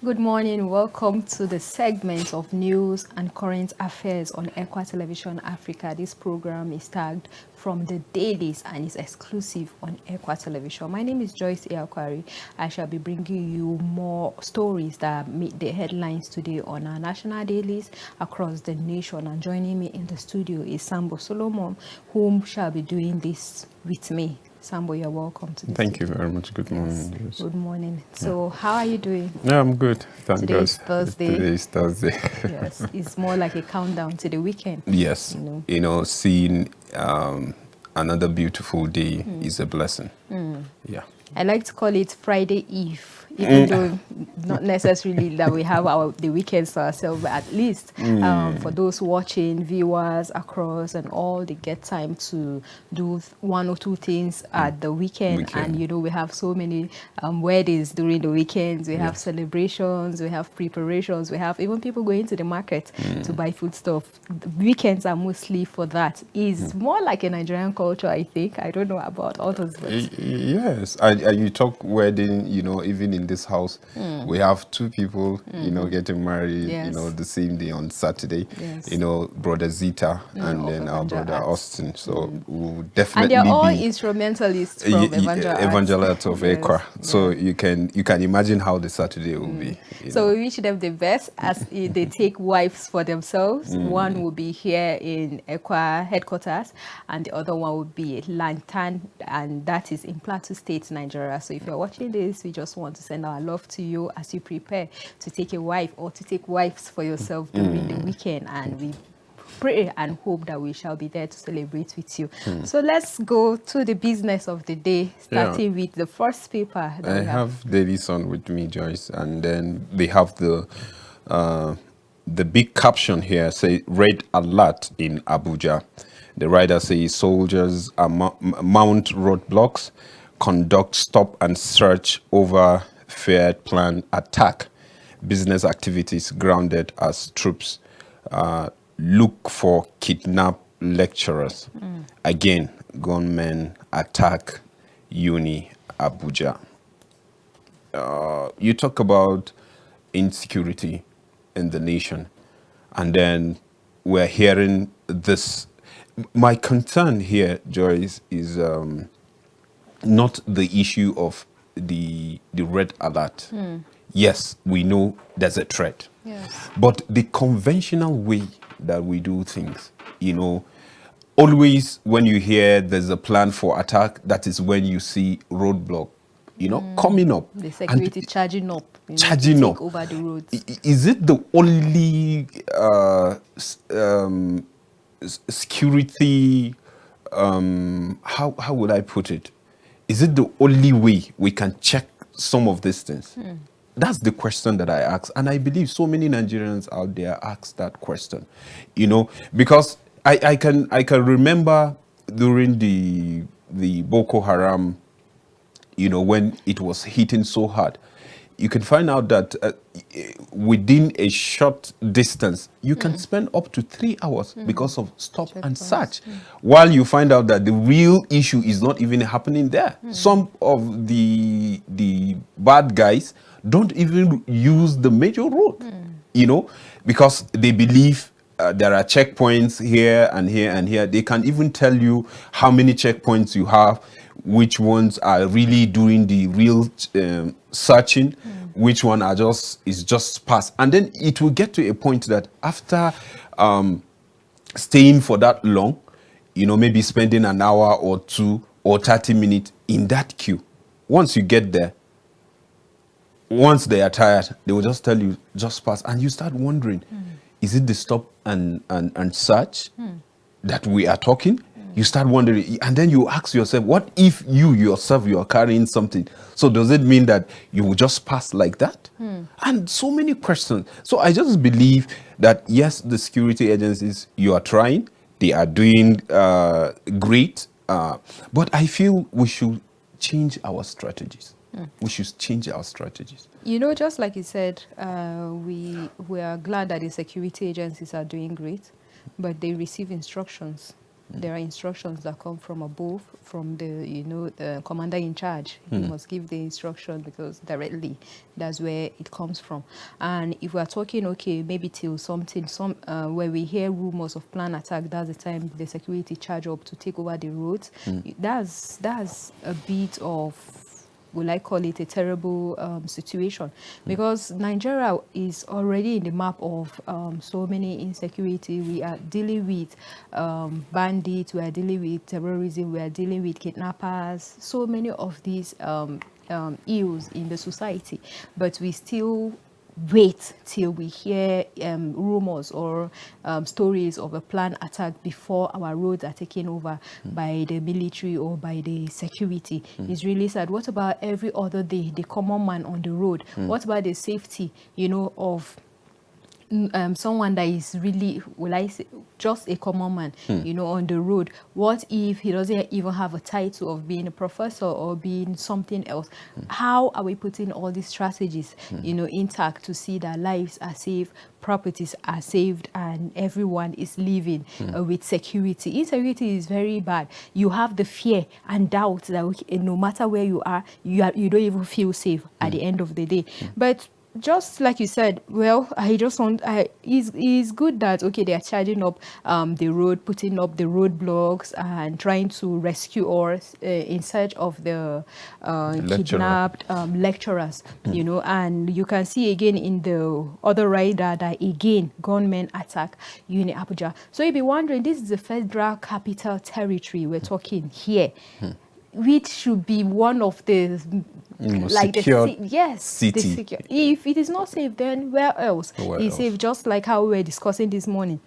Good morning. Welcome to the segment of news and current affairs on ECWA Television Africa. This program is tagged from the dailies and is exclusive on ECWA Television. My name is Joyce Iyakwari. I shall be bringing you more stories that meet the headlines today on our national dailies across the nation. And joining me in the studio is Sambo Solomon, whom shall be doing this with me. Sambo, you're welcome to this. Thank you very much. Good morning. Yes. Good morning. So, how are you doing? Yeah, I'm good. Thank Today God. is Thursday. Today is Thursday. Yes, it's more like a countdown to the weekend. Yes. Seeing another beautiful day is a blessing. Yeah. I like to call it Friday Eve, even though not necessarily that we have the weekends to ourselves, but at least for those watching, viewers across and all, they get time to do one or two things at the weekend. And we have so many weddings during the weekends. We have celebrations, we have preparations, we have even people going to the market to buy food stuff. The weekends are mostly for that. It's more like a Nigerian culture, I think. I don't know about others, but yes. You talk wedding, even in this house, we have two people, getting married, the same day on Saturday. Yes. Brother Zita and then our brother Austin. So we'll definitely and they're all be instrumentalists from Evangel Arts of ECWA. So you can imagine how the Saturday will be. So we wish them the best as they take wives for themselves. One will be here in ECWA headquarters, and the other one will be Lantern, and that is in Plateau State, Nigeria. So if you're watching this, we just want to send our love to you as you prepare to take a wife or to take wives for yourself during the weekend, and we pray and hope that we shall be there to celebrate with you. So let's go to the business of the day, starting with the first paper that I have Daily Sun with me, Joyce, and then they have the big caption here, say red alert in Abuja. The writer says soldiers mount roadblocks, conduct stop and search over feared planned attack. Business activities grounded as troops look for kidnapped lecturers. Again, gunmen attack Uni Abuja. You talk about insecurity in the nation, and then we're hearing this. My concern here, Joyce, is not the issue of the red alert. Yes, we know there's a threat. Yes. But the conventional way that we do things, always when you hear there's a plan for attack, that is when you see roadblock, coming up. The security charging up. Charging up. Over the roads. Is it the only security, how would I put it? Is it the only way we can check some of these things? That's the question that I ask. And I believe so many Nigerians out there ask that question, because I can remember during the Boko Haram, when it was hitting so hard, you can find out that within a short distance, you can spend up to 3 hours because of stop and search, while you find out that the real issue is not even happening there. Some of the bad guys don't even use the major road, because they believe there are checkpoints here and here and here. They can even tell you how many checkpoints you have, which ones are really doing the real searching, which one is just pass. And then it will get to a point that after staying for that long, maybe spending an hour or 2 or 30 minutes in that queue, once you get there, once they are tired, they will just tell you, just pass. And you start wondering, is it the stop and search that we are talking? You start wondering, and then you ask yourself, what if you yourself, you are carrying something? So does it mean that you will just pass like that? And so many questions. So I just believe that, yes, the security agencies, you are trying, they are doing great, but I feel we should change our strategies. We should change our strategies. Just like you said, we are glad that the security agencies are doing great, but they receive instructions There are instructions that come from above, from the commander in charge. He must give the instruction because directly that's where it comes from. And if we are talking, okay, maybe till where we hear rumors of planned attack, that's the time the security charge up to take over the roads. That's a bit of, will I call it, a terrible situation, because Nigeria is already in the map of so many insecurity. We are dealing with bandits, we are dealing with terrorism, we are dealing with kidnappers, so many of these ills in the society, but we still wait till we hear rumors or stories of a planned attack before our roads are taken over by the military or by the security. It's really sad. What about every other day, the common man on the road? What about the safety, of someone that is really, will I say, just a common man, on the road? What if he doesn't even have a title of being a professor or being something else? How are we putting all these strategies, intact to see that lives are safe, properties are saved, and everyone is living with security? Insecurity is very bad. You have the fear and doubt that no matter where you are, you don't even feel safe at the end of the day. But just like you said, well, it's good that, okay, they are charging up the road, putting up the roadblocks and trying to rescue us in search of the kidnapped lecturers, and you can see again in the other rider that again gunmen attack Uni Abuja. So you'll be wondering, this is the Federal Capital Territory we're talking here, which should be one of the secure city. Secure. If it is not safe, then where else is safe? Just like how we were discussing this morning.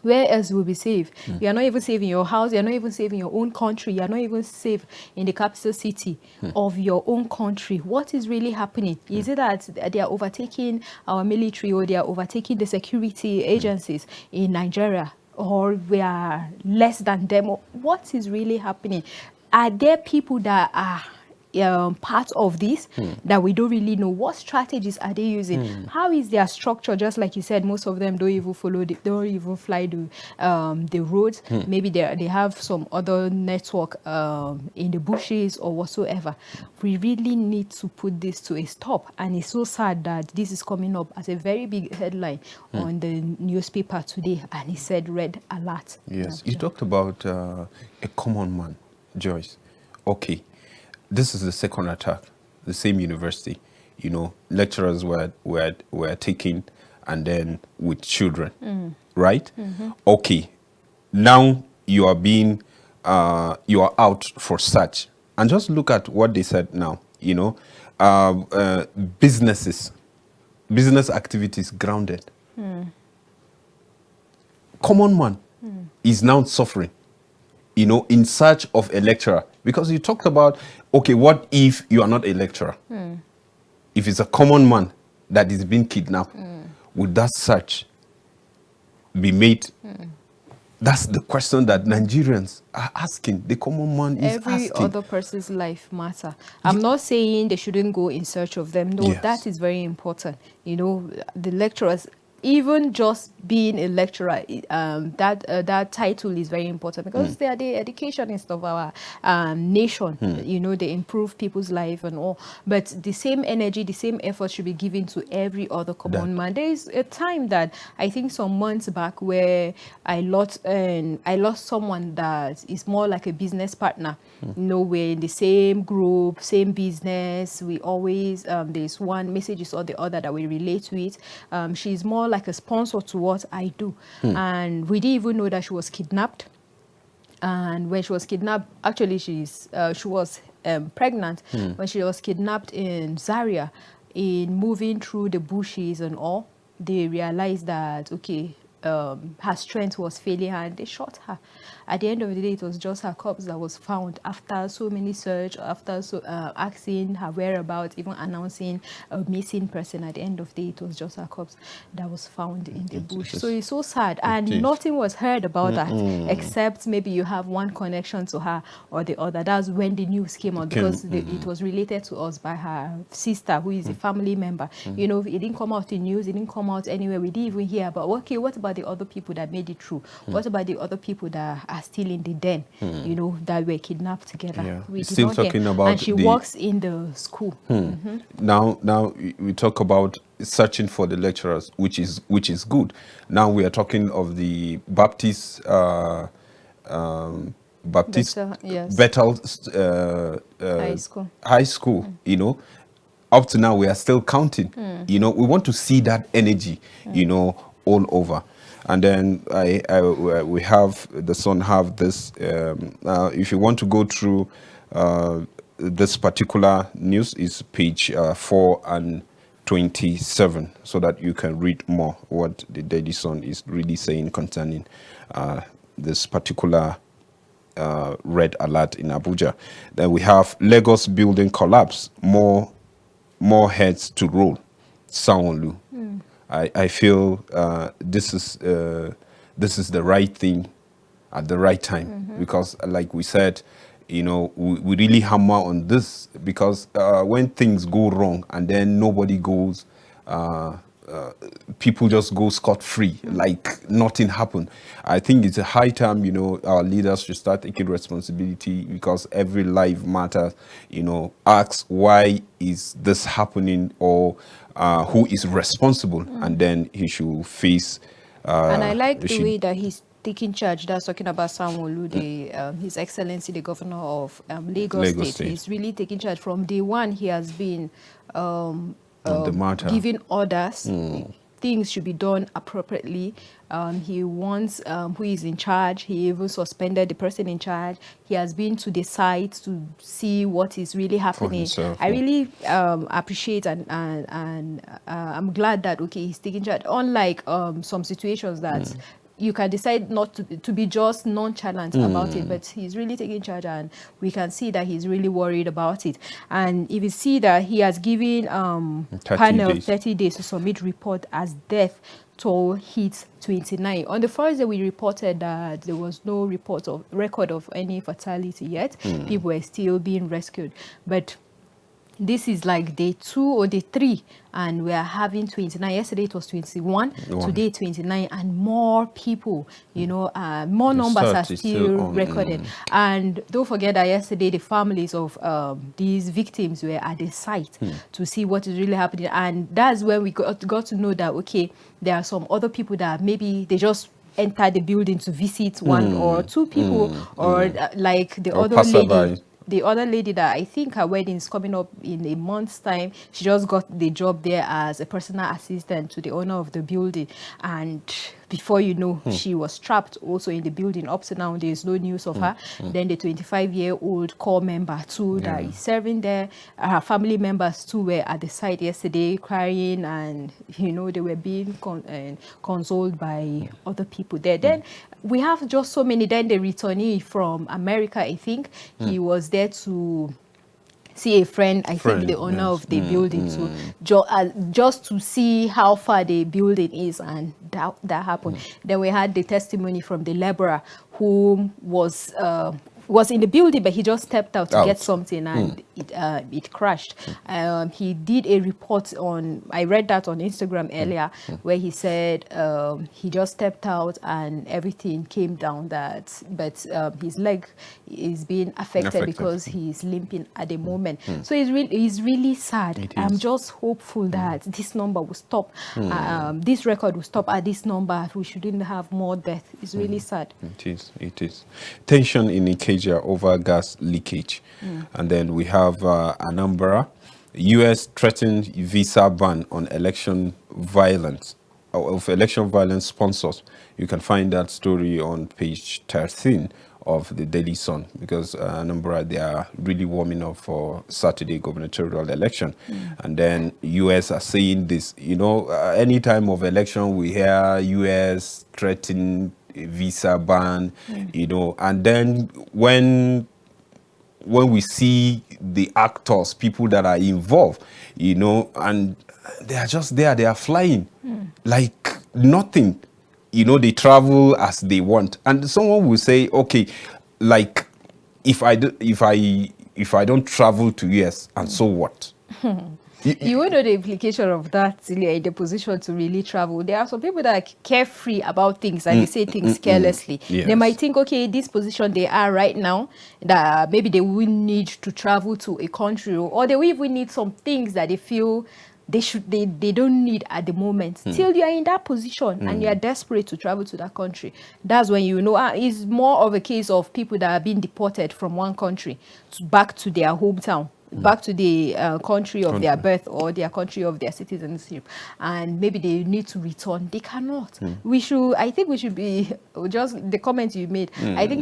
Where else will be safe? You are not even safe in your house. You are not even safe in your own country. You are not even safe in the capital city of your own country. What is really happening? Is it that they are overtaking our military, or they are overtaking the security agencies in Nigeria, or we are less than them? What is really happening? Are there people that are part of this that we don't really know? What strategies are they using? How is their structure? Just like you said, most of them don't even don't even fly the roads. Maybe they have some other network in the bushes or whatsoever. We really need to put this to a stop, and it's so sad that this is coming up as a very big headline on the newspaper today, and it said red alert. Yes, you talked about a common man, Joyce. Okay, this is the second attack, the same university. Lecturers were taken, and then with children, right? Okay, now you are out for search, and just look at what they said now. Business activities grounded. Common man is now suffering, in search of a lecturer. Because you talked about, okay, what if you are not a lecturer? If it's a common man that is being kidnapped, would that search be made? That's the question that Nigerians are asking. The common man is asking. Every other person's life matter. I'm not saying they shouldn't go in search of them. No, that is very important. The lecturers, even just being a lecturer, that title is very important, because they are the educationists of our nation. They improve people's life and all. But the same energy, the same effort should be given to every other common man. There is a time that I think some months back where I lost someone that is more like a business partner. We're in the same group, same business. We always there's one messages or the other that we relate with. She's more like a sponsor to what I do, and we didn't even know that she was kidnapped. And when she was kidnapped, actually she was pregnant when she was kidnapped in Zaria. In moving through the bushes and all, they realized that, okay, her strength was failing her, and they shot her. At the end of the day, it was just her corpse that was found after so many search, after asking her whereabouts, even announcing a missing person. At the end of the day, it was just her corpse that was found in the bush. So it's so sad, and nothing was heard about that, except maybe you have one connection to her or the other. That's when the news came out, because it was related to us by her sister, who is a family member. It didn't come out in news, it didn't come out anywhere. We didn't even hear about, okay, what about the other people that made it through? What about the other people that are still in the den, you know, that were kidnapped together? Yeah. We did Still not hear. talking about and she works in the school. Now we talk about searching for the lecturers, which is good. Now we are talking of the Baptist Bethel, yes. Bethel High school. high school. You know, up to now we are still counting. You know, we want to see that energy. You know, all over. And then we have the Sun have this. If you want to go through this particular news, is page 4 and 27, so that you can read more what the Daily Sun is really saying concerning this particular red alert in Abuja. Then we have Lagos building collapse, more heads to roll. Sanwo-Olu. I feel this is the right thing at the right time, because like we said, you know, we really hammer on this, because when things go wrong and then nobody goes, people just go scot-free, like nothing happened. I think it's a high time, you know, our leaders should start taking responsibility, because every life matters. You know, ask why is this happening, or who is responsible, and then he should face. And I like the way that he's taking charge. That's talking about Sanwo-Olu, His Excellency, the Governor of Lagos State. He's really taking charge from day one. He has been the matter, giving orders. Things should be done appropriately. He wants who is in charge. He even suspended the person in charge. He has been to the site to see what is really happening. Himself, I really appreciate and I'm glad that he's taking charge. Unlike some situations that you can decide not to be just nonchalant about it, but he's really taking charge, and we can see that he's really worried about it. And if you see that he has given panel 30 days to submit report as death toll hits 29. On the first day, we reported that there was no record of any fatality yet. People were still being rescued, but this is like day 2 or day 3, and we are having 29. Yesterday it was 21, today 29, and more people, you know, more numbers are still recorded. And don't forget that yesterday the families of these victims were at the site to see what is really happening, and that's when we got to know that there are some other people that maybe they just entered the building to visit one or two people, or like the other lady. The other lady that I think her wedding is coming up in a month's time, she just got the job there as a personal assistant to the owner of the building. And before you know, she was trapped also in the building. Up to now, there is no news of her. Then the 25-year-old core member too that is serving there. Her family members too were at the site yesterday crying, and you know, they were being consoled by other people there. Then we have just so many. Then the returnee from America, I think, he was there to see a friend, I think the owner of the building, just to see how far the building is, and that happened. Then we had the testimony from the laborer who was in the building, but he just stepped out to get something, and it crashed. He did a report I read that on Instagram earlier, where he said he just stepped out and everything came down, but his leg is being affected because he's limping at the moment. So it's really sad. I'm just hopeful that this number will stop. This record will stop at this number. We shouldn't have more death. It's really sad. It is. Tension in Ikeja over gas leakage. And then we have Anambra. U.S. threatened visa ban on election violence, of election violence sponsors. You can find that story on page 13 of the Daily Sun, because Anambra, they are really warming up for Saturday gubernatorial election. And then U.S. are saying this, you know, any time of election we hear U.S. threatening visa ban, you know, and then when we see the actors, people that are involved, you know, and they are just there, they are flying like nothing, you know, they travel as they want. And someone will say, okay, like if I don't travel to US, and so what? You will know the implication of that till you're in the position to really travel. There are some people that are carefree about things and they say things carelessly. They Yes. might think, okay, this position they are right now, that maybe they will need to travel to a country, or they will even need some things that they feel they don't need at the moment. Till you are in that position and you are desperate to travel to that country, that's when you know it's more of a case of people that are being deported from one country back to their hometown, back to the country of their birth or their country of their citizenship, and maybe they need to return. They cannot. I think we should be, just the comment you made, I think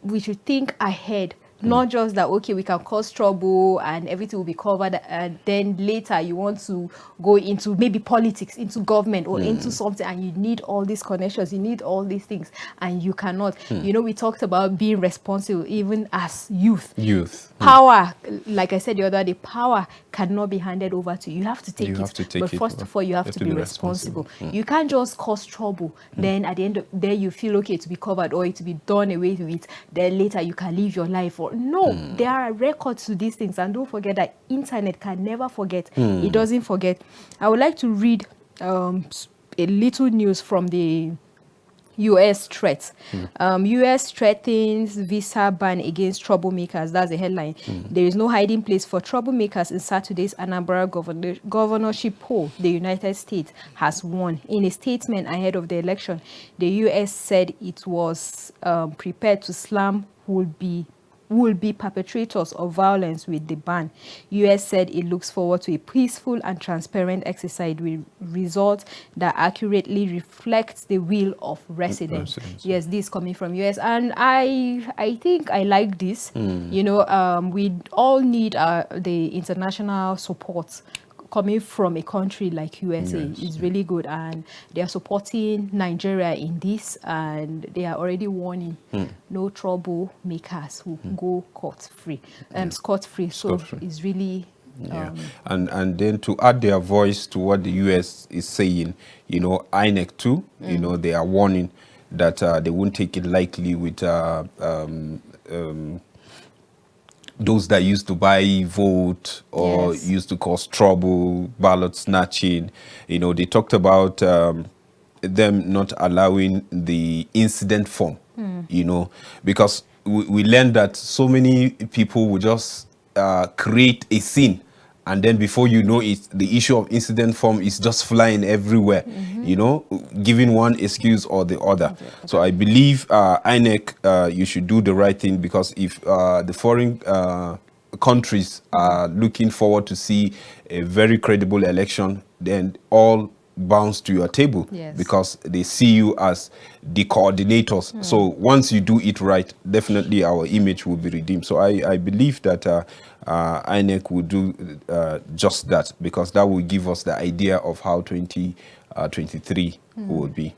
we should think ahead. Not just that, okay, we can cause trouble and everything will be covered, and then later you want to go into maybe politics, into government, or into something, and you need all these connections, you need all these things, and you cannot. You know, we talked about being responsible even as youth. Power, like I said the other day, power cannot be handed over to you. You have to take it. But first of all, you have to be responsible. You can't just cause trouble. Then at the end of the day, you feel okay to be covered or to be done away with. Then later you can live your life. Or no, there are records to these things. And don't forget that internet can never forget. It doesn't forget. I would like to read a little news from the U.S. threats. U.S. threatens visa ban against troublemakers. That's the headline. There is no hiding place for troublemakers in Saturday's Anambra governorship poll. The United States has won. In a statement ahead of the election, the U.S. said it was prepared to slam will be perpetrators of violence with the ban. U.S. said it looks forward to a peaceful and transparent exercise with results that accurately reflects the will of residents. Yes, this coming from U.S. And I think I like this. You know, we all need the international support coming from a country like USA. Is really good, and they are supporting Nigeria in this, and they are already warning no troublemakers who go scot-free. So it's really and then to add their voice to what the US is saying, you know, INEC too, you know, they are warning that they won't take it lightly with those that used to buy vote or used to cause trouble, ballot snatching. You know, they talked about them not allowing the incident form, you know, because we learned that so many people will just create a scene, and then before you know it, the issue of incident form is just flying everywhere, you know, giving one excuse or the other. So I believe INEC, you should do the right thing, because if the foreign countries are looking forward to see a very credible election, then all bounce to your table, because they see you as the coordinators. So once you do it right, definitely our image will be redeemed. So I believe that INEC will do just that, because that will give us the idea of how 2023 will be.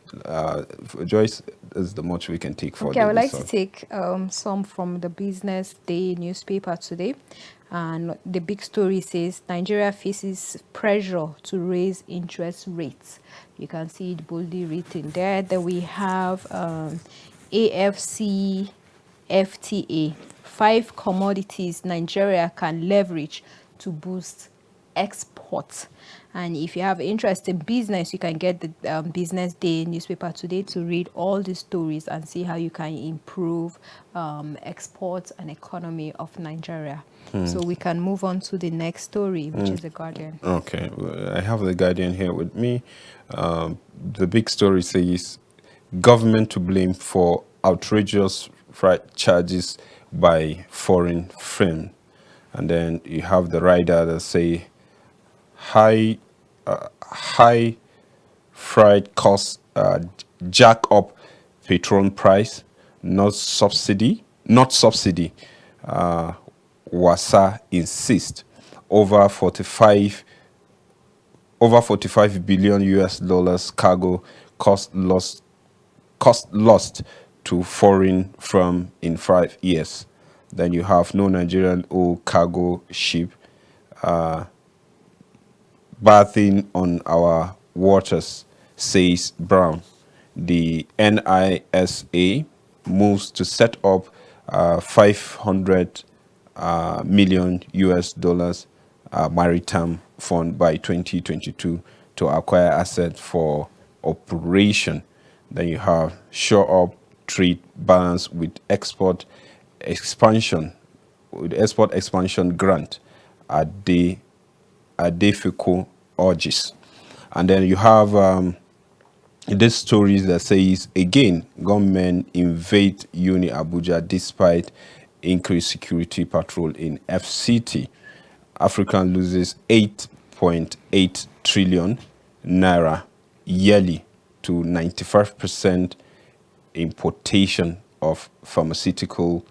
Joyce, is the much we can take for I would like to take some from the Business Day newspaper today. And the big story says Nigeria faces pressure to raise interest rates. You can see it boldly written there. Then we have AFC FTA, 5 commodities Nigeria can leverage to boost exports. And if you have interest in business, you can get the Business Day newspaper today to read all the stories and see how you can improve exports and economy of Nigeria. So we can move on to the next story, which is The Guardian. Okay, I have The Guardian here with me. The big story says, government to blame for outrageous freight charges by foreign firm. And then you have the rider that say, high freight costs jack up petrol price, not subsidy. Wasa insists over 45 billion US dollars cargo cost lost to foreign firm in 5 years. Then you have no Nigerian oil cargo ship bathing on our waters, says Brown. The NISA moves to set up 500 million US dollars Maritime Fund by 2022 to acquire assets for operation. Then you have shore up trade balance with export expansion grant at the Adefico urges. And then you have this story that says, again, gunmen invade Uni Abuja despite increased security patrol in FCT. African loses 8.8 trillion naira yearly to 95% importation of pharmaceutical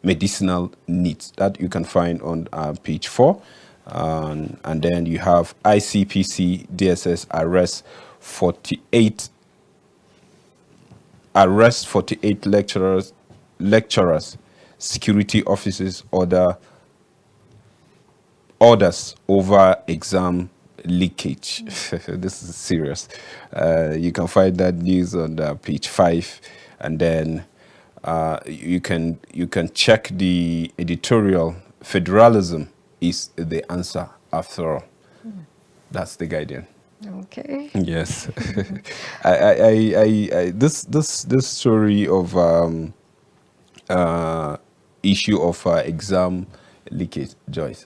medicinal needs. That you can find on page 4. And then you have ICPC DSS arrest 48 lecturers, security officers orders over exam leakage. This is serious. You can find that news on page 5, and then you can check the editorial. Federalism is the answer after all. That's the Guardian. Okay. Yes. This story of issue of exam leakage, Joyce.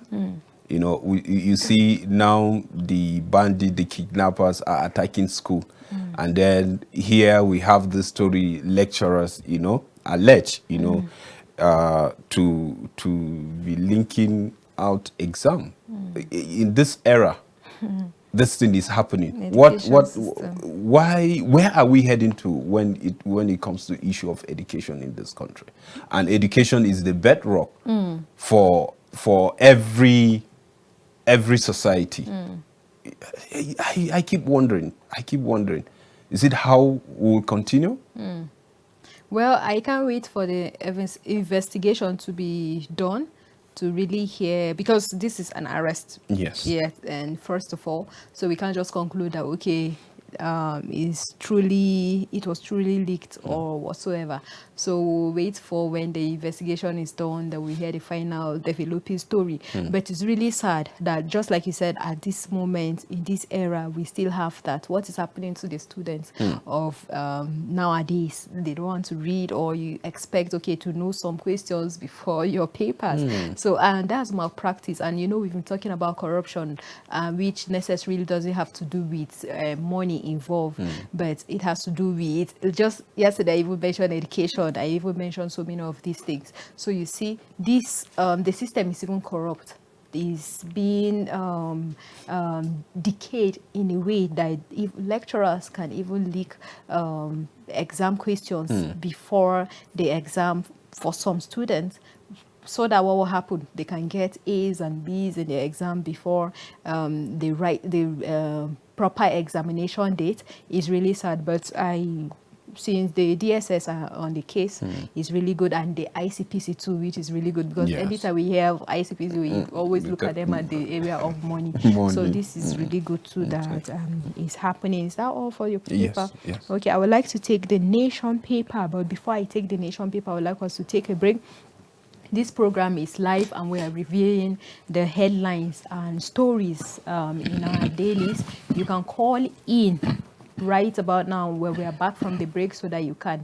You know, you see now the bandit, the kidnappers are attacking school. And then here we have this story, lecturers, you know, alleged, you know, to be linking out exam. In this era, this thing is happening. Where are we heading to when it comes to issue of education in this country? And education is the bedrock for every society. I keep wondering, is it how we'll continue? Well, I can't wait for the investigation to be done to really hear, because this is an arrest. Yes. Yes, and first of all, so we can't just conclude that, okay, it was truly leaked or whatsoever. So we'll wait for when the investigation is done, that we hear the final developing story. But it's really sad that, just like you said, at this moment, in this era, we still have that. What is happening to the students of nowadays? They don't want to read, or you expect, okay, to know some questions before your papers. So, and that's malpractice. And, you know, we've been talking about corruption, which necessarily doesn't have to do with money involved, but it has to do with, just yesterday I even mentioned education. I even mentioned so many of these things. So you see, this the system is even corrupt. Is being decayed in a way that if lecturers can even leak exam questions before the exam for some students, so that what will happen, they can get A's and B's in the exam before they write the proper examination date. Is really sad. But since the DSS are on the case, is really good, and the ICPC too, which is really good, because anytime we hear ICPC, we always look at them at the area of money. So this is really good too, that is happening. Is that all for your paper? Yes. Okay, I would like to take the Nation paper, but before I take the Nation paper, I would like us to take a break. This program is live, and we are reviewing the headlines and stories in our dailies. You can call in right about now, where we are back from the break, so that you can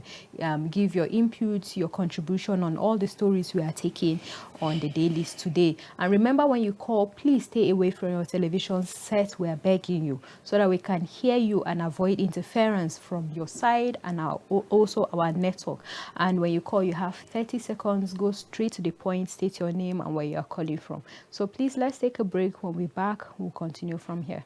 give your input, your contribution on all the stories we are taking on the dailies today. And remember, when you call, please stay away from your television set. We are begging you, so that we can hear you and avoid interference from your side and also our network. And when you call, you have 30 seconds. Go straight to the point, state your name and where you are calling from. So please, let's take a break. When we're back, we'll continue from here.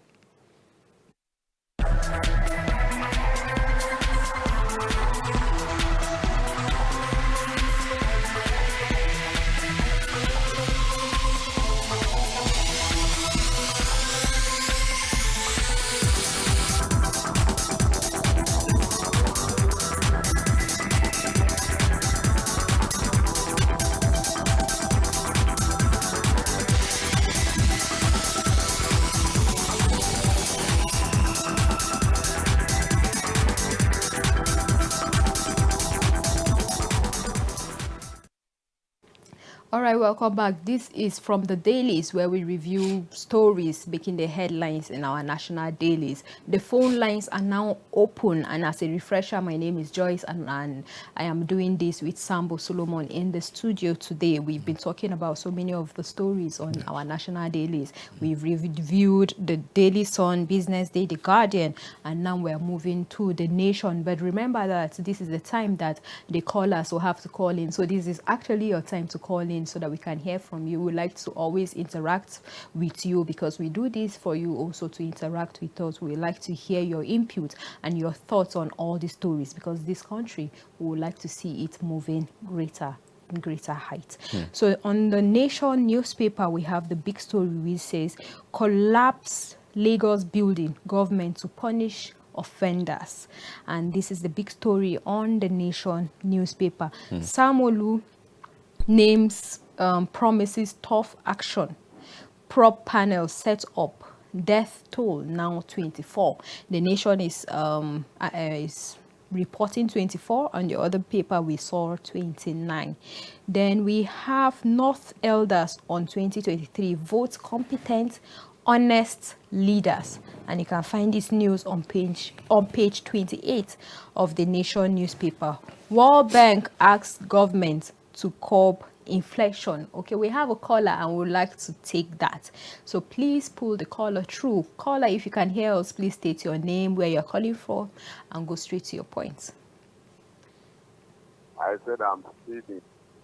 right, welcome back. This is from the dailies, where we review stories making the headlines in our national dailies. The phone lines are now open, and as a refresher, my name is Joyce, and I am doing this with Sambo Solomon in the studio today. We've been talking about so many of the stories on our national dailies. We've reviewed the Daily Sun, Business Day, The Guardian, and now we're moving to The Nation. But remember that this is the time that the callers will have to call in. So this is actually your time to call in so that we can hear from you. We like to always interact with you because we do this for you also to interact with us. We like to hear your input and your thoughts on all the stories, because this country, we would like to see it moving greater height. So on the Nation newspaper, we have the big story which says, collapse Lagos building, government to punish offenders. And this is the big story on the Nation newspaper. Samolu names, promises tough action. Prop panel set up. Death toll now 24. The Nation is reporting 24. On the other paper, we saw 29. Then we have North Elders on 2023. Vote competent, honest leaders. And you can find this news on page 28 of the Nation newspaper. World Bank asks government to curb inflation. Okay, we have a caller and we would like to take that. So please pull the caller through. Caller, if you can hear us, please state your name, where you're calling from, and go straight to your point. I said I'm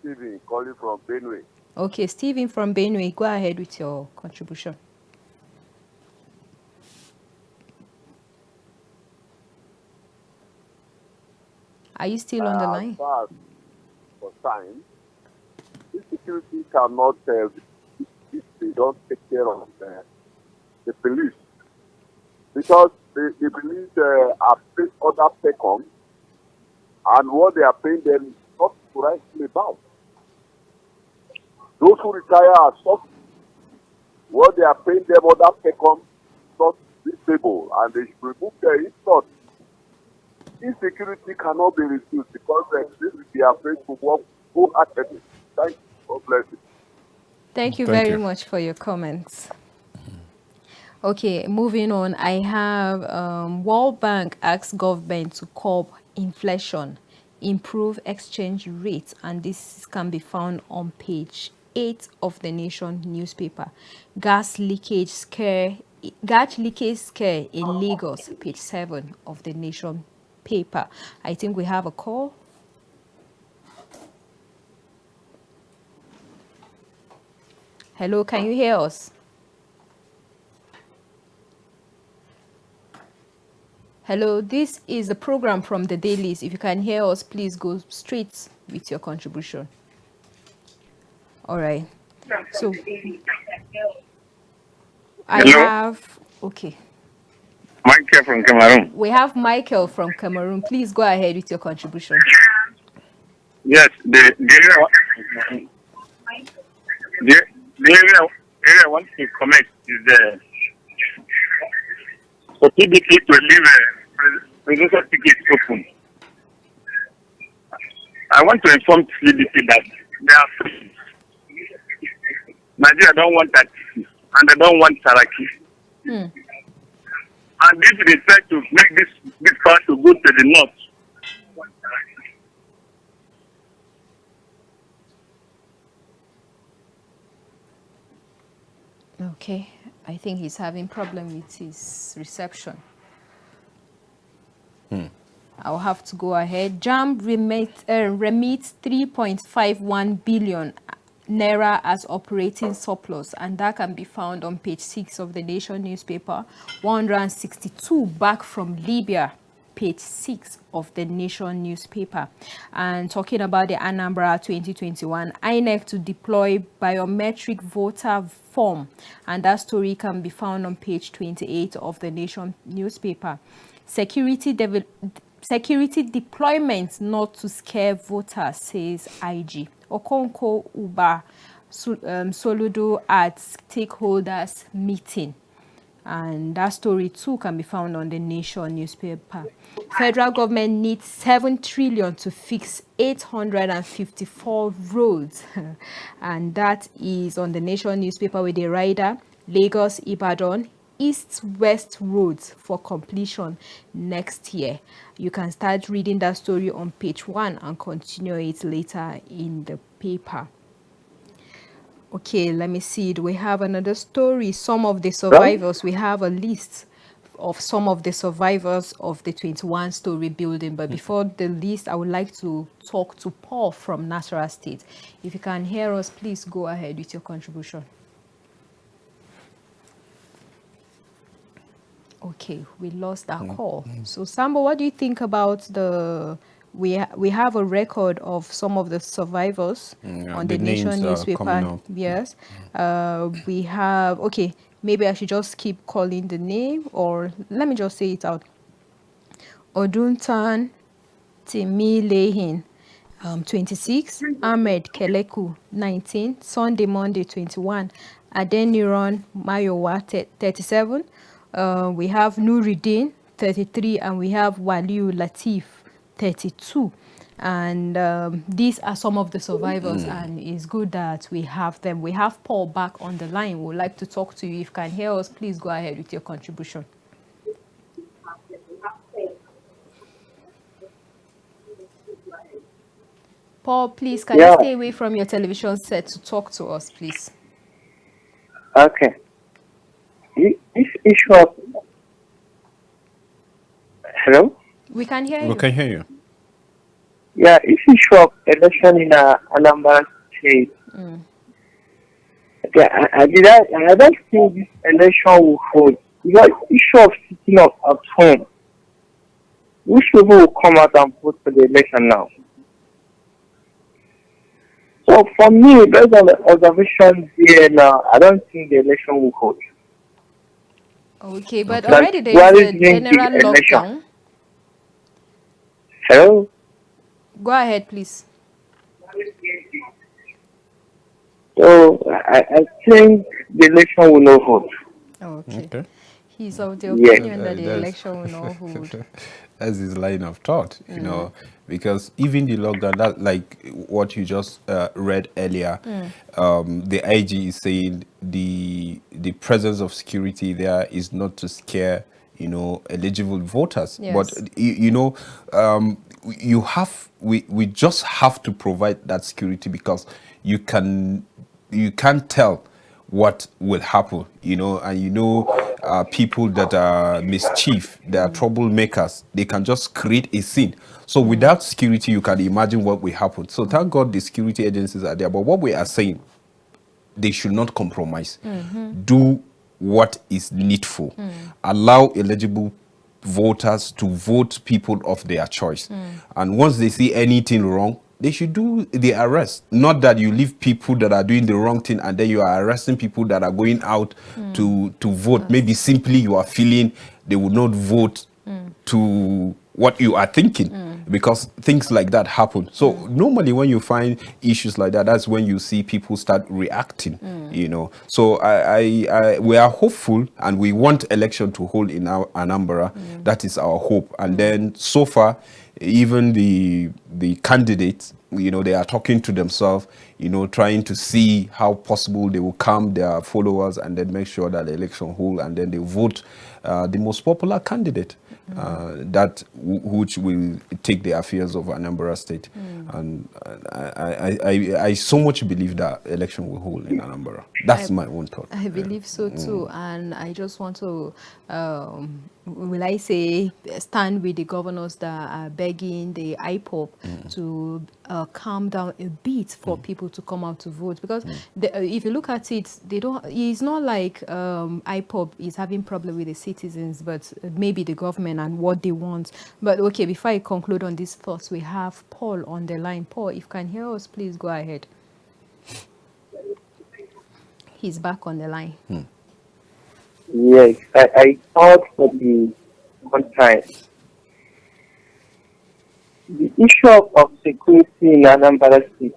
Stephen calling from Benue. Okay, Stephen from Benue, go ahead with your contribution. Are you still on the line? As far as for time, this security cannot if they don't take care of the police, because the police are paid other PECOM, and what they are paying them is not rightly about. Those who retire are soft. What they are paying them other PECOM is not stable, and they should remove their not. Insecurity cannot be reduced because they will be afraid to work wholeheartedly. Thank you. God bless you. Thank you very much for your comments. Okay, moving on. I have World Bank asks government to curb inflation, improve exchange rates, and this can be found on page 8 of the Nation newspaper. Gas leakage scare in Lagos, page 7 of the Nation paper. I think we have a call. Hello, can you hear us? Hello, this is the program from the dailies. If you can hear us, please go straight with your contribution. All right. So I have, okay. Michael from Cameroon. We have Michael from Cameroon. Please go ahead with your contribution. Yes, the area I want to comment is for PDP to leave presidential tickets open. I want to inform PDP that they are free. Nigeria don't want that, and they don't want Saraki. And if they try to make this part to go to the north, okay, I think he's having problem with his reception. I'll have to go ahead. JAMB remits 3.51 billion naira as operating surplus, and that can be found on page 6 of the Nation newspaper. 162 back from Libya, page 6 of the Nation newspaper. And talking about the Anambra 2021, INEC to deploy biometric voter form, and that story can be found on page 28 of the Nation newspaper. Security deployment not to scare voters, says IG. Okonko Uba Soludo at stakeholders meeting. And that story too can be found on the Nation newspaper. Federal government needs 7 trillion to fix 854 roads. And that is on the Nation newspaper with the rider Lagos Ibadan East-West roads for completion next year. You can start reading that story on page 1 and continue it later in the paper. Okay, let me see. Do we have another story? Some of the survivors, we have a list of some of the survivors of the 21-story building. But before the list, I would like to talk to Paul from Nasarawa State. If you can hear us, please go ahead with your contribution. Okay, we lost that call. So, Sambo, what do you think about the... We have a record of some of the survivors on the Nation newspaper. Yes. We have... Okay, maybe I should just keep calling the name, or let me just say it out. Oduntan Timilehin, 26. Ahmed Keleku, 19. Sunday, Monday, 21. Adeniran Mayowa, 37. We have Nuruddin, 33. And we have Waliu Latif, 32. And these are some of the survivors, and it's good that we have them. We have Paul back on the line. We'd like to talk to you. If you can hear us, please go ahead with your contribution. Paul, please, can you stay away from your television set to talk to us, please? Okay. This issue of... Hello? We can hear you. We can hear you. Yeah, this issue of election in Anambra State. Okay, I don't think this election will hold. Because issue of sitting up at home. Which people will come out and vote for the election now? So for me, based on the observations here now, I don't think the election will hold. Okay, but already there is a general lockdown. Hello? Go ahead, please. So I think the election will not hold. Okay. He's of the opinion that the election will not hold. That's his line of thought, you know, because even the lockdown, that like what you just read earlier, the IG is saying the presence of security there is not to scare, you know, eligible voters. Yes. But you know, we just have to provide that security, because you can't tell what will happen, you know, and you know, people that are mischief, they are troublemakers, they can just create a scene. So without security, you can imagine what will happen. So thank God the security agencies are there. But what we are saying, they should not compromise. Do what is needful. Allow eligible voters to vote people of their choice. And once they see anything wrong, they should do the arrest. Not that you leave people that are doing the wrong thing and then you are arresting people that are going out to vote. Maybe simply you are feeling they would not vote to what you are thinking, because things like that happen. So normally when you find issues like that, that's when you see people start reacting, you know. So we are hopeful, and we want election to hold in Anambra. That is our hope. And then so far, even the candidates, you know, they are talking to themselves, you know, trying to see how possible they will calm their followers and then make sure that the election hold, and then they vote the most popular candidate, which will take the affairs of Anambra State. And I so much believe that election will hold in Anambra. That's my own thought. I believe so too, and I just want to, will I say, stand with the governors that are begging the IPOP to calm down a bit for people to come out to vote, because if you look at it, they don't. It's not like IPOP is having problem with the citizens, but maybe the government and what they want. But okay, before I conclude on these thoughts, we have Paul on the line. Paul, if you can hear us, please go ahead. He's back on the line. Yes, I thought for the one time. The issue of security in Anambra State.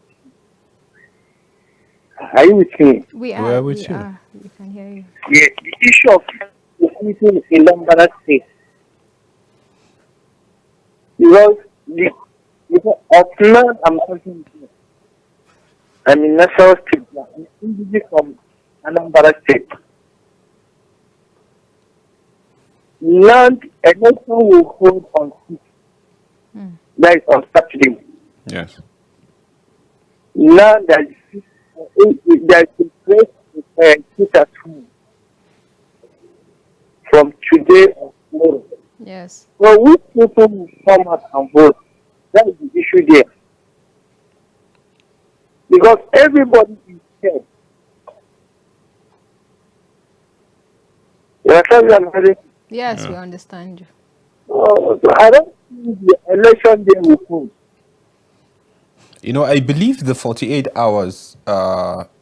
Are you with me? We are. with you. We can hear you. Yeah, the issue of anything in Lambada State. Because of land I'm talking to, I'm in National Street, I'm individual from Anambra State. Land election will hold on 6th. That is on Saturday. Yes. Land that is a place to sit at home from today or tomorrow. Yes. So which people will come out and vote? That is the issue there. Because everybody is scared. You understand what I'm saying? Yes, we understand you. So I don't think the election day will hold. You know, I believe the 48 hours,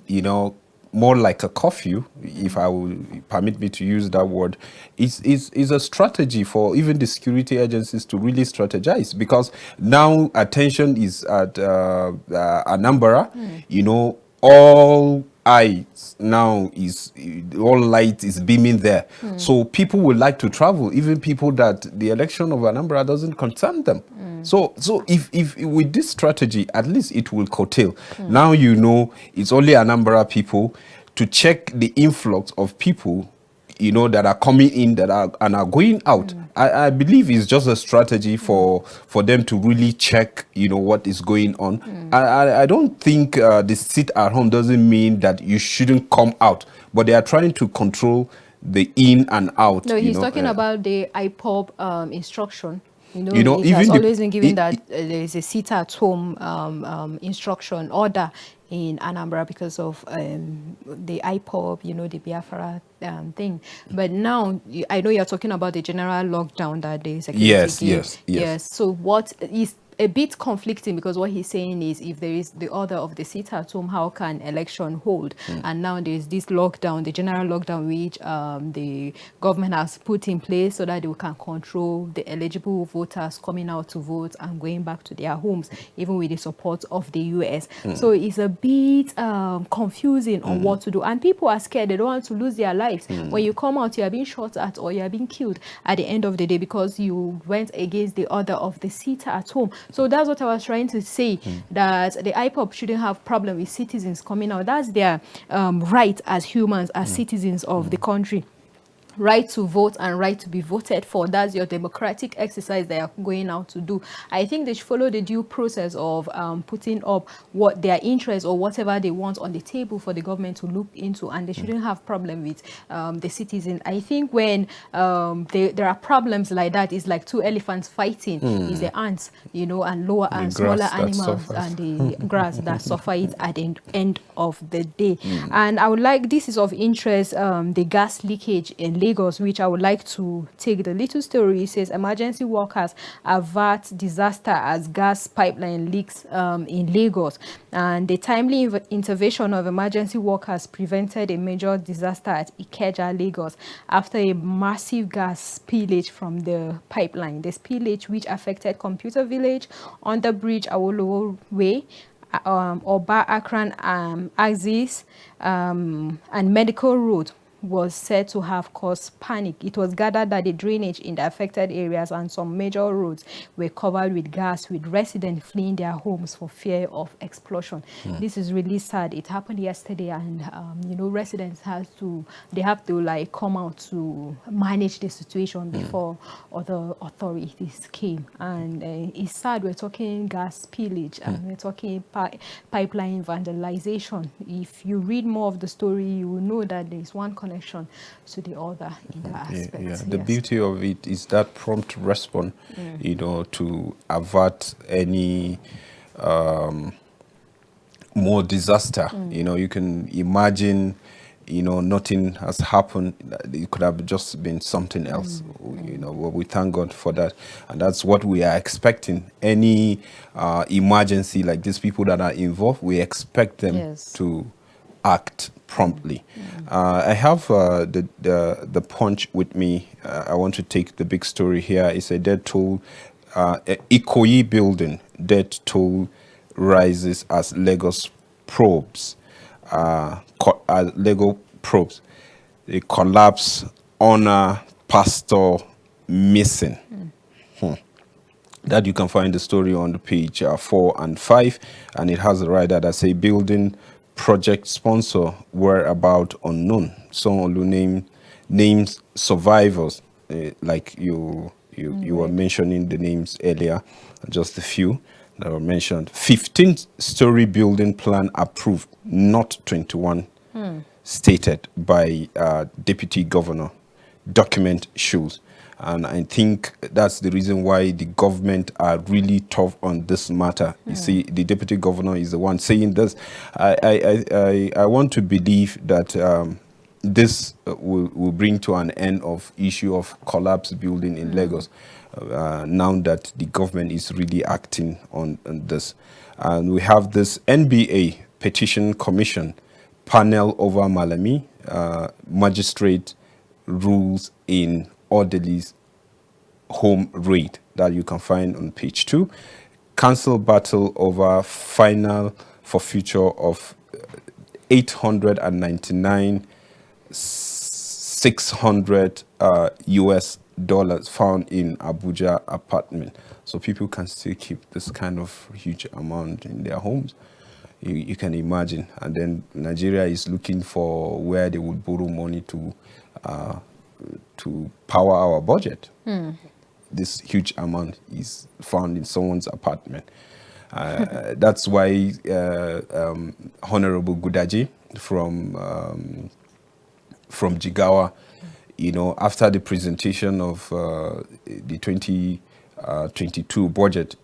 you know, more like a curfew, if I will permit me to use that word, is a strategy for even the security agencies to really strategize, because now attention is at Anambra. You know, all eyes now is, all light is beaming there. So people would like to travel, even people that the election of Anambra doesn't concern them. So if with this strategy, at least it will curtail. Now, you know, it's only Anambra people to check the influx of people, you know, that are coming in, that are and are going out. I believe it's just a strategy for them to really check, you know, what is going on. I don't think the sit at home doesn't mean that you shouldn't come out, but they are trying to control the in and out. No, he's talking about the IPOB instruction. You know, it even has always been given that there is a sit at home instruction order in Anambra because of the IPOB, you know, the Biafra thing. But now, I know you're talking about the general lockdown that the security gave. Yes. So what is a bit conflicting, because what he's saying is, if there is the order of the sit at home, how can election hold? And now there's this lockdown, the general lockdown, which the government has put in place so that they can control the eligible voters coming out to vote and going back to their homes, even with the support of the US. So it's a bit confusing on what to do. And people are scared. They don't want to lose their lives. When you come out, you are being shot at or you are being killed at the end of the day because you went against the order of the sit at home. So that's what I was trying to say, that the IPOB shouldn't have problem with citizens coming out. That's their right as humans, as citizens of the country. Right to vote and right to be voted for. That's your democratic exercise they are going out to do. I think they should follow the due process of putting up what their interests or whatever they want on the table for the government to look into, and they shouldn't have problem with the citizen. I think when there are problems like that, it's like two elephants fighting. It's the ants, you know, and lower and smaller animals and the grass that suffer it at the end of the day. And I would like, this is of interest, the gas leakage in Lagos, which I would like to take the little story. It says emergency workers avert disaster as gas pipeline leaks in Lagos, and the timely intervention of emergency workers prevented a major disaster at Ikeja, Lagos, after a massive gas spillage from the pipeline. The spillage, which affected Computer Village, Under Bridge, Awolowo Way, Oba Akran Axis, and Medical Road, was said to have caused panic. It was gathered that the drainage in the affected areas and some major roads were covered with gas, with residents fleeing their homes for fear of explosion. This is really sad. It happened yesterday, and you know, residents have to like come out to manage the situation before other authorities came. And it's sad. We're talking gas spillage and we're talking pipeline vandalization. If you read more of the story, you will know that there is one connection to the other in that aspect. The beauty of it is that prompt response, you know, to avert any more disaster. You know, you can imagine, you know, nothing has happened. It could have just been something else. You know, well, we thank God for that. And that's what we are expecting. Any emergency like these, people that are involved, we expect them to act promptly. I have the Punch with me. I want to take the big story here. It's a dead toll, ECWA building, dead toll rises as Lagos probes. Lego probes. The collapse honor pastor missing. That you can find the story on the page 4 and 5, and it has a rider that say building project sponsor whereabout unknown. Someone names survivors, like you were mentioning the names earlier, just a few that were mentioned. 15-story building plan approved, not 21, stated by deputy governor. Document shows. And I think that's the reason why the government are really tough on this matter. You see, the deputy governor is the one saying this. I want to believe that this will bring to an end of issue of collapse building in Lagos. Now that the government is really acting on this. And we have this NBA petition commission panel over Malami, magistrate rules in orderlies home raid, that you can find on page 2. Council battle over final forfeiture of 899,600 US dollars found in Abuja apartment. So people can still keep this kind of huge amount in their homes. You can imagine. And then Nigeria is looking for where they would borrow money to power our budget. This huge amount is found in someone's apartment. That's why Honorable Gudaji from Jigawa, after the presentation of the 2022 budget,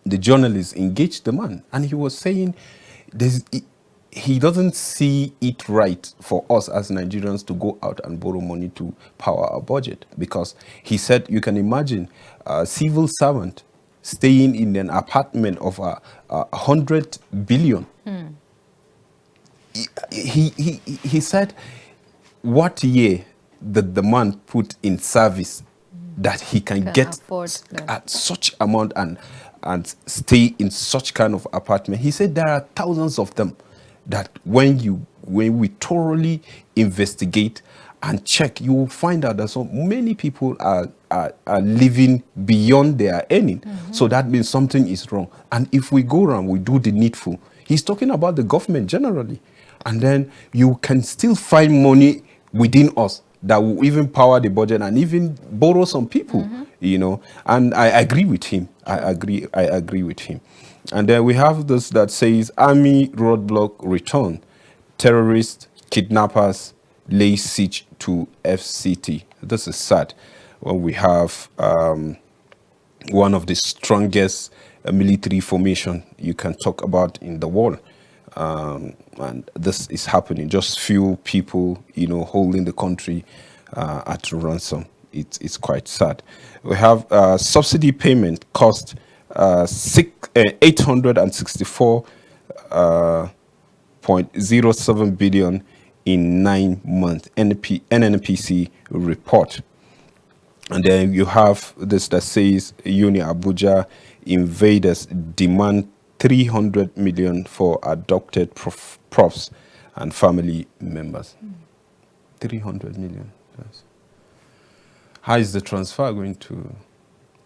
the journalists engaged the man, and he was saying he doesn't see it right for us as Nigerians to go out and borrow money to power our budget, because he said you can imagine a civil servant staying in an apartment of 100 billion. He said what year that the man put in service that he can get at such amount and stay in such kind of apartment. He said there are thousands of them that when we thoroughly investigate and check, you will find out that so many people are living beyond their earning. So that means something is wrong. And if we go around, we do the needful. He's talking about the government generally. And then you can still find money within us that will even power the budget and even borrow some people, And I agree with him. I agree with him. And then we have this that says army roadblock return, terrorists, kidnappers lay siege to FCT. This is sad when we have one of the strongest military formation you can talk about in the world. And this is happening. Just few people, holding the country at ransom. It's quite sad. We have subsidy payment cost 864.07 billion in 9 months. NNPC report. And then you have this that says Uni Abuja invaders demand 300 million for adopted profs and family members. 300 million. Yes. How is the transfer going to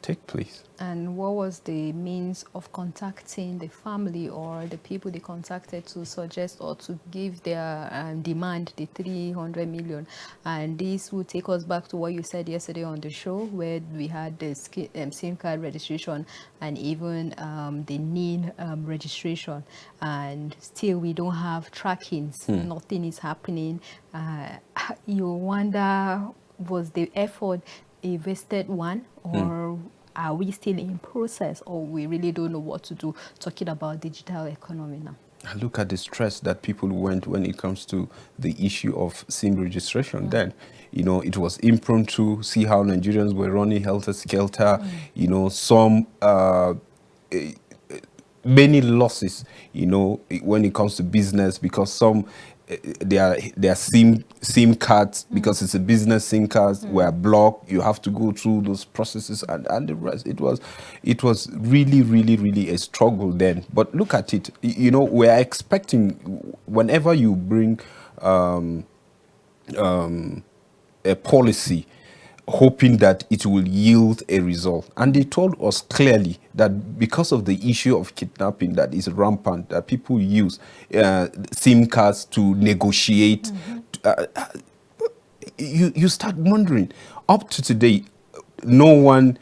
take place? And what was the means of contacting the family or the people they contacted to suggest or to give their demand the 300 million? And this will take us back to what you said yesterday on the show, where we had the SIM card registration and even the NIN registration, and still we don't have trackings. Nothing is happening. You wonder, was the effort a wasted one, or are we still in process, or we really don't know what to do, talking about digital economy now? Look at the stress that people went when it comes to the issue of SIM registration. Then, it was impromptu. See how Nigerians were running helter-skelter. Some many losses, when it comes to business, because some their SIM cards, because it's a business SIM cards, were blocked. You have to go through those processes and the rest. It was really, really, really a struggle then. But look at it. We are expecting, whenever you bring a policy, hoping that it will yield a result. And they told us clearly that because of the issue of kidnapping that is rampant, that people use SIM cards to negotiate. You start wondering, up to today, no one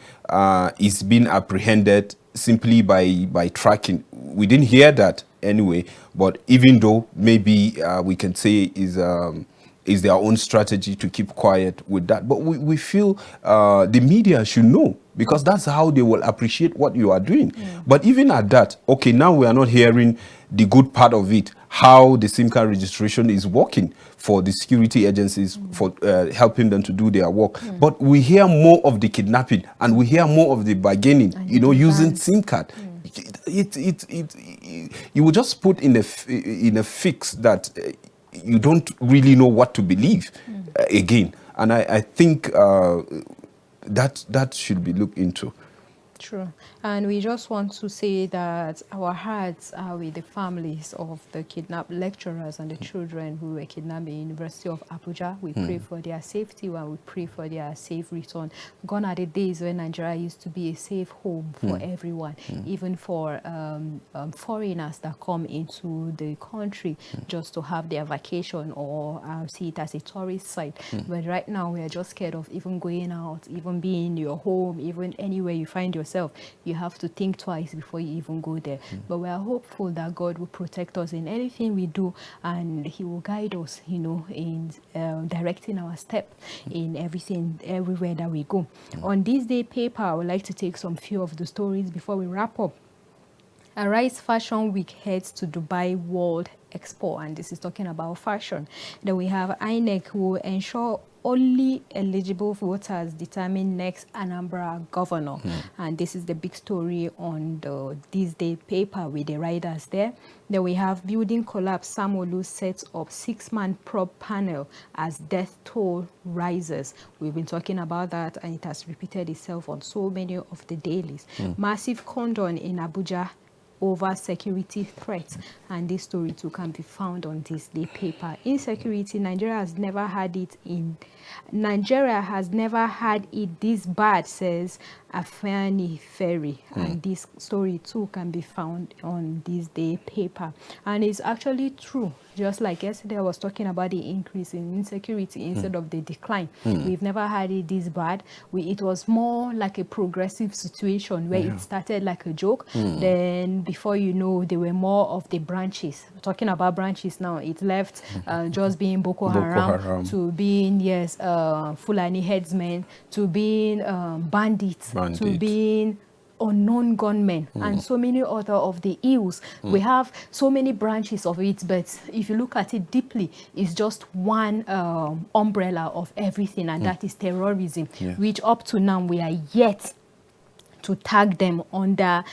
is being apprehended simply by tracking. We didn't hear that anyway, but even though maybe we can say is their own strategy to keep quiet with that. But we feel the media should know, because that's how they will appreciate what you are doing. But even at that, okay, now we are not hearing the good part of it, how the SIM card registration is working for the security agencies, for helping them to do their work. But we hear more of the kidnapping, and we hear more of the bargaining, using SIM card. You will just put in a fix that you don't really know what to believe again. And I think that should be looked into. True. And we just want to say that our hearts are with the families of the kidnapped lecturers and the children who were kidnapped in the University of Abuja. We pray for their safety and we pray for their safe return. Gone are the days when Nigeria used to be a safe home for everyone, even for foreigners that come into the country just to have their vacation or see it as a tourist site. But right now we are just scared of even going out, even being in your home, even anywhere you find yourself. You have to think twice before you even go there. But we are hopeful that God will protect us in anything we do, and He will guide us, in directing our step in everything, everywhere that we go. On this day paper, I would like to take some few of the stories before we wrap up. Arise Fashion Week heads to Dubai World Expo, and this is talking about fashion. Then we have INEC who will ensure only eligible voters determine next Anambra governor. And this is the big story on this day paper with the riders there. Then we have building collapse. Sam-Olu sets up 6-man probe panel as death toll rises. We've been talking about that, and it has repeated itself on so many of the dailies. Massive condon in Abuja over security threats, and this story too can be found on this day paper. Insecurity, Nigeria has never had it this bad, says Afeni Ferry, and this story too can be found on this day paper. And it's actually true. Just like yesterday I was talking about the increase in insecurity instead of the decline. We've never had it this bad. It was more like a progressive situation where it started like a joke. Then before you know, there were more of the branches. Talking about branches now, it left just being Boko Haram to being, Fulani headsmen, to being bandits, to being unknown gunmen, and so many other of the ills. We have so many branches of it, but if you look at it deeply, it's just one umbrella of everything, and that is terrorism, which up to now we are yet to tag them under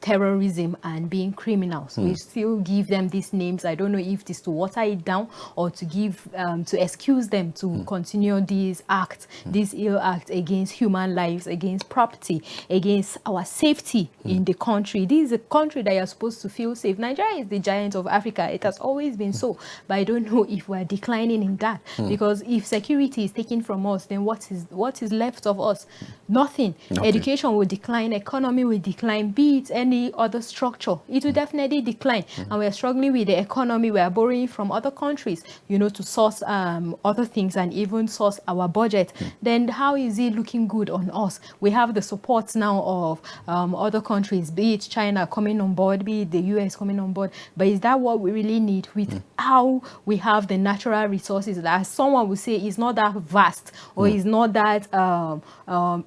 terrorism and being criminals. We still give them these names. I don't know if it is to water it down or to give to excuse them to continue these acts, this ill act against human lives, against property, against our safety in the country. This is a country that you're supposed to feel safe. Nigeria is the giant of Africa. It has always been so, but I don't know if we're declining in that, because if security is taken from us, then what is left of us? Nothing. Education will decline, economy will decline, be it any other structure, it will definitely decline. And we are struggling with the economy. We are borrowing from other countries, to source other things and even source our budget. Then how is it looking good on us? We have the support now of other countries, be it China coming on board, be it the US coming on board. But is that what we really need with how we have the natural resources that someone would say is not that vast or is not that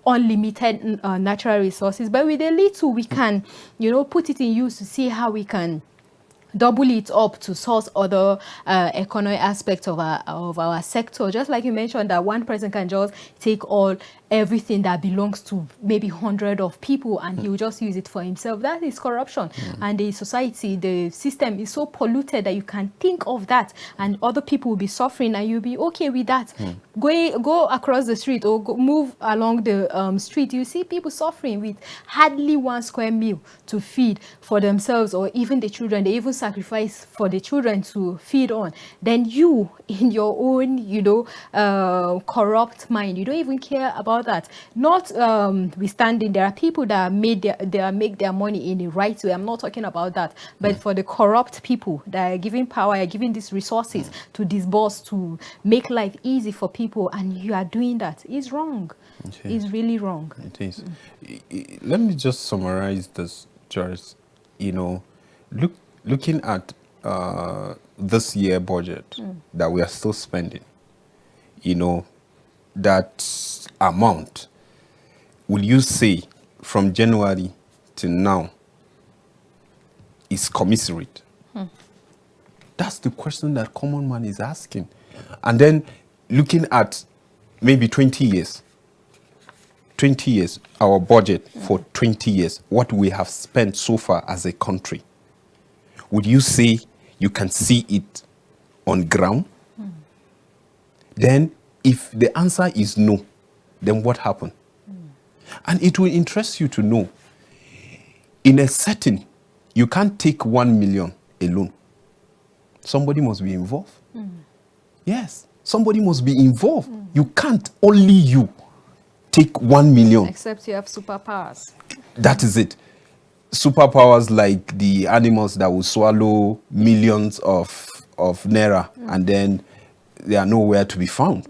unlimited natural resources, but with a little we can put it in use to see how we can double it up to source other economic aspects of our sector. Just like you mentioned, that one person can just take everything that belongs to maybe 100 of people and he will just use it for himself. That is corruption. And the society, the system is so polluted that you can think of that and other people will be suffering and you'll be okay with that. Go across the street or move along the street, you see people suffering with hardly 1 square meal to feed for themselves or even the children. They even sacrifice for the children to feed on. Then you, in your own, corrupt mind, you don't even care about that. Notwithstanding, there are people that make their money in the right way. I'm not talking about that. But for the corrupt people that are giving power, are giving these resources to disburse, to make life easy for people, and you are doing that, it's wrong. It's really wrong. It is. Let me just summarize this, Joyce. Looking at this year budget that we are still spending, that amount, will you say from January to now is commensurate? That's the question that common man is asking. And then looking at maybe 20 years, our budget for 20 years, what we have spent so far as a country, would you say you can see it on ground? Then if the answer is no, then what happened? And it will interest you to know, in a setting, you can't take 1 million alone. Somebody must be involved. Yes, somebody must be involved. You can't, only you, take 1 million. Except you have superpowers. That is it. Superpowers like the animals that will swallow millions of naira and then they are nowhere to be found.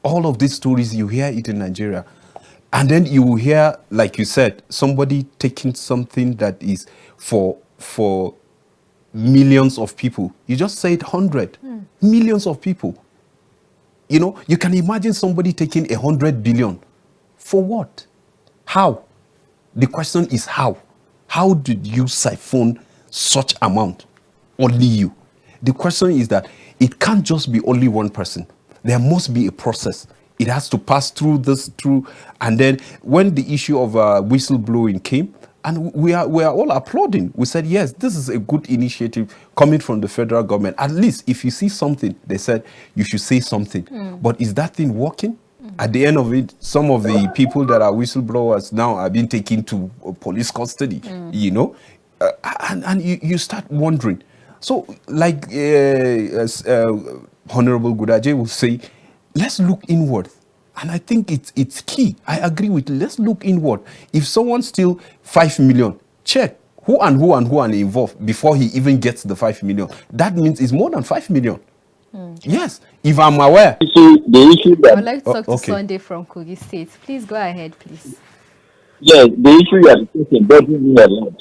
All of these stories, you hear it in Nigeria. And then you will hear, like you said, somebody taking something that is for millions of people. You just said 100. Millions of people. You can imagine somebody taking 100 billion. For what? How? The question is how? How did you siphon such amount? Only you. The question is that it can't just be only one person. There must be a process. It has to pass through, and then when the issue of whistleblowing came, and we are all applauding. We said, yes, this is a good initiative coming from the federal government. At least if you see something, they said you should say something. But is that thing working? At the end of it, some of the people that are whistleblowers now are being taken to police custody, and you start wondering. So like Honorable Gudaje will say, let's look inward. And I think it's key. I agree with you. Let's look inward. If someone steals 5 million, check who are involved before he even gets the 5 million. That means it's more than 5 million. Yes, if I'm aware. The issue that I would like to talk to Sunday from Kogi State. Please go ahead, please. yes, the issue you are discussing doesn't mean a lot.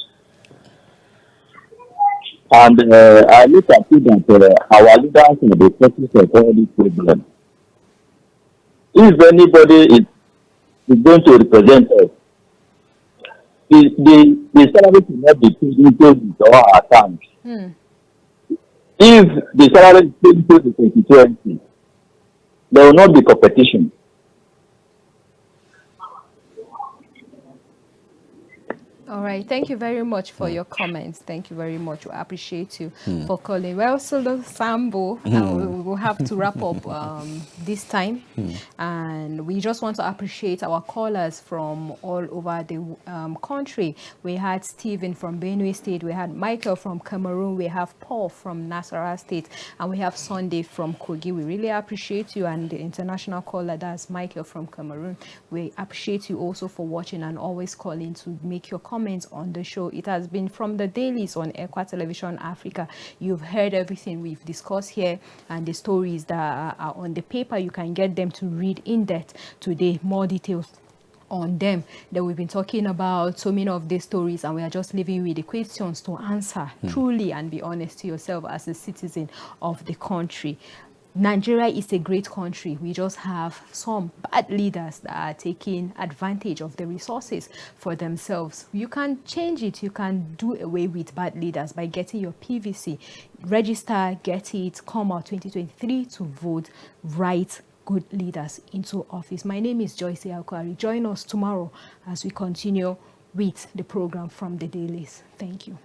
And I look at it that our leaders are the focus of all these problems. If anybody is going to represent us, the salary should not be paid into our account. If the salary is paid into the 2020, there will not be competition. All right. Thank you very much for your comments. Thank you very much. We appreciate you for calling. Well, so Sambo, we will have to wrap up this time. And we just want to appreciate our callers from all over the country. We had Stephen from Benue State. We had Michael from Cameroon. We have Paul from Nasarawa State. And we have Sunday from Kogi. We really appreciate you. And the international caller, that's Michael from Cameroon. We appreciate you also for watching and always calling to make your comments on the show. It has been from the dailies on ECWA Television Africa. You've heard everything we've discussed here and the stories that are on the paper. You can get them to read in depth today, more details on them that we've been talking about, so many of these stories, and we are just leaving you with the questions to answer truly and be honest to yourself as a citizen of the country. Nigeria is a great country. We just have some bad leaders that are taking advantage of the resources for themselves. You can change it. You can do away with bad leaders by getting your PVC. Register, get it, come out 2023 to vote right good leaders into office. My name is Joyce Alkwari. Join us tomorrow as we continue with the program from the dailies. Thank you.